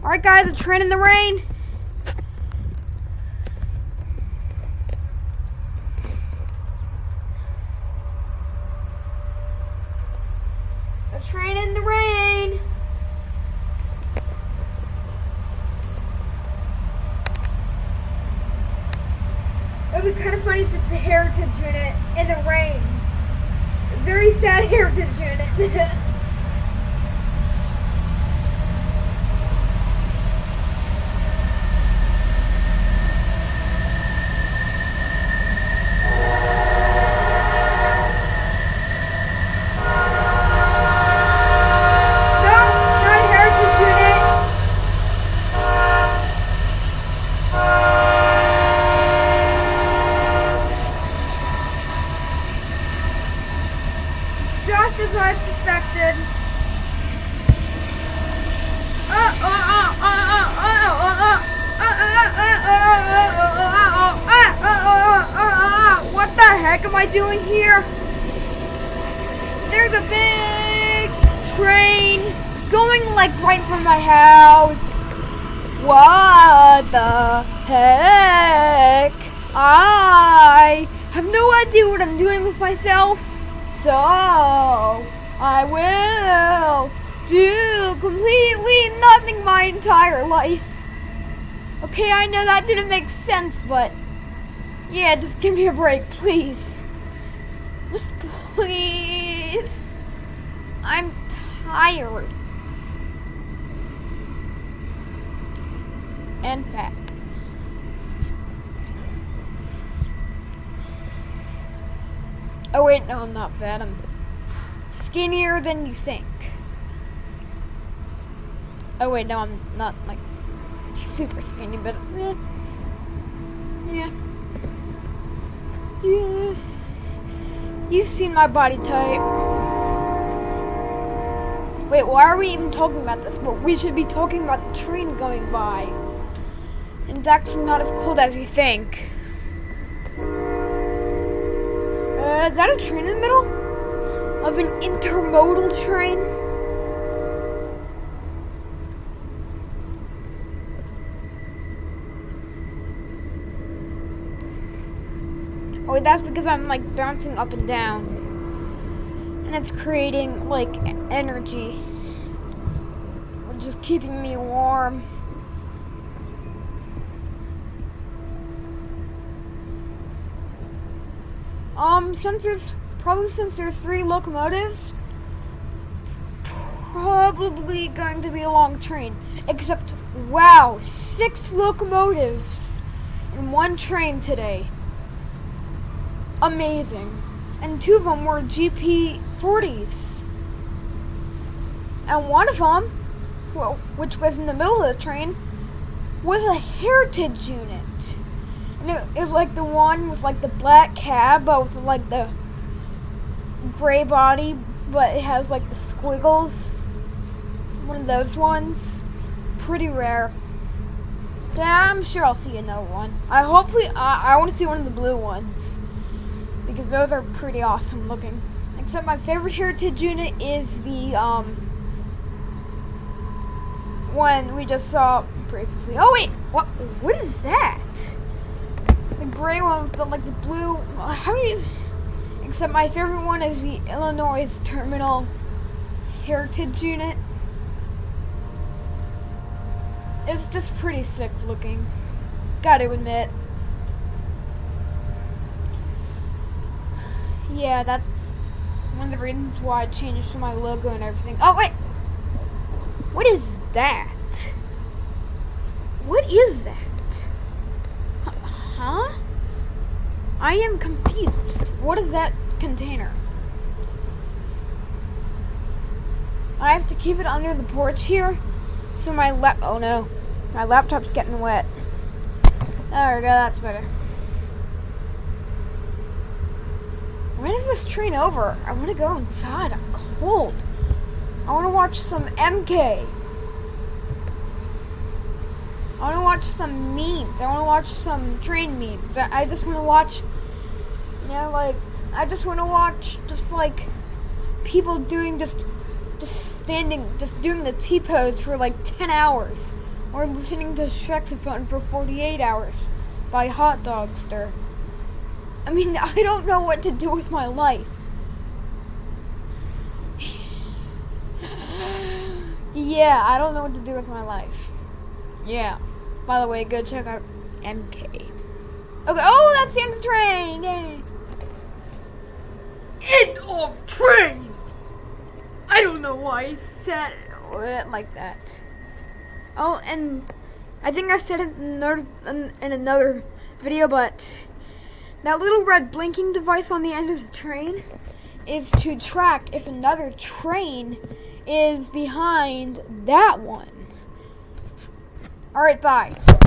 Alright guys, a train in the rain. A train in the rain. It would be kind of funny if it's a heritage unit in the rain. A very sad heritage unit. Just as I suspected. What the heck am I doing here? There's a big train going like right from my house. What the heck? I have no idea what I'm doing with myself. So, I will do completely nothing my entire life. Okay, I know that didn't make sense, but yeah, just give me a break, please. Just please. I'm tired. And fat. Oh wait, no, I'm not fat. I'm skinnier than you think. Oh wait, no, I'm not like super skinny, but yeah. You've seen my body type. Wait, why are we even talking about this? Well, we should be talking about the train going by. And it's actually not as cold as you think. Is that a train in the middle of an intermodal train? Oh wait, that's because I'm like bouncing up and down. And it's creating like energy. Which is keeping me warm. Since there's 3 locomotives, it's probably going to be a long train. Except, wow, 6 locomotives in one train today. Amazing. And 2 of them were GP40s. And one of them, well, which was in the middle of the train, was a heritage unit. And it was like the one with like the black cab, but with like the gray body, but it has like the squiggles. One of those ones. Pretty rare. Yeah, I'm sure I'll see another one. I want to see one of the blue ones. Because those are pretty awesome looking. Except my favorite heritage unit is the one we just saw previously. Oh wait, what is that? The gray one with the blue. How do you? Except my favorite one is the Illinois Terminal Heritage Unit. It's just pretty sick looking. Gotta admit. Yeah, that's one of the reasons why I changed my logo and everything. Oh wait, what is that? What is that? Huh? I am confused. What is that container? I have to keep it under the porch here, so oh no, my laptop's getting wet. There we go, that's better. When is this train over? I want to go inside. I'm cold. I want to watch some MK. I want to watch some memes. I want to watch some train memes. I just want to watch, I just want to watch just like people doing just standing, just doing the T-pose for like 10 hours. or listening to Shrexophone for 48 hours by Hot Dogster. I mean, I don't know what to do with my life. Yeah, I don't know what to do with my life. Yeah. By the way, go check out MK. Okay, oh, that's the end of the train! Yay! End of train! I don't know why I said it like that. Oh, and I think I said it in another video, but that little red blinking device on the end of the train is to track if another train is behind that one. Alright, bye.